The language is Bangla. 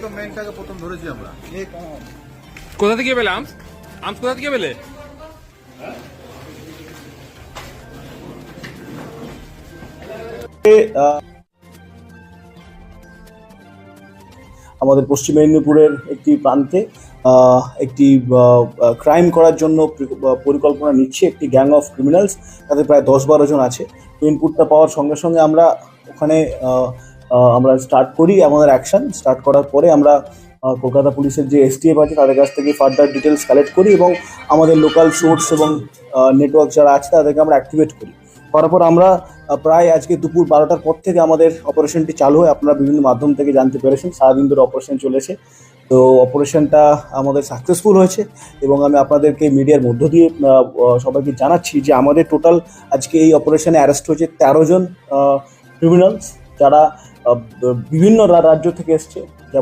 তো মেনটাকে প্রথম ধরেছি আমরা। কোথা থেকে পেলে আর্মস? আর্মস কোথা থেকে পেলে? আমাদের পশ্চিম মেদিনীপুরের একটি প্রান্তে একটি ক্রাইম করার জন্য পরিকল্পনা নিচ্ছে একটি গ্যাং অফ ক্রিমিনালস, তাদের প্রায় 10-12 জন আছে। ইনপুটটা পাওয়ার সঙ্গে সঙ্গে আমরা ওখানে আমরা স্টার্ট করি আমাদের অ্যাকশন। স্টার্ট করার পরে আমরা কলকাতা পুলিশের যে এসটিএফ আছে তাদের কাছ থেকে ফার্দার ডিটেলস কালেক্ট করি এবং আমাদের লোকাল সোর্স এবং নেটওয়ার্ক যারা আছে তাদেরকে আমরা অ্যাক্টিভেট করি। করার পর আমরা প্রায় আজকে দুপুর 12টার পর থেকে আমাদের অপারেশনটি চালু হয়। আপনারা বিভিন্ন মাধ্যম থেকে জানতে পেরেছেন, সারাদিন ধরে অপারেশন চলেছে। তো অপারেশনটা আমাদের সাকসেসফুল হয়েছে এবং আমি আপনাদেরকে মিডিয়ার মধ্য দিয়ে সবাইকে জানাচ্ছি যে আমাদের টোটাল আজকে এই অপারেশনে অ্যারেস্ট হয়েছে 13 জন ক্রিমিনালস, যারা বিভিন্ন রাজ্য থেকে এসছে।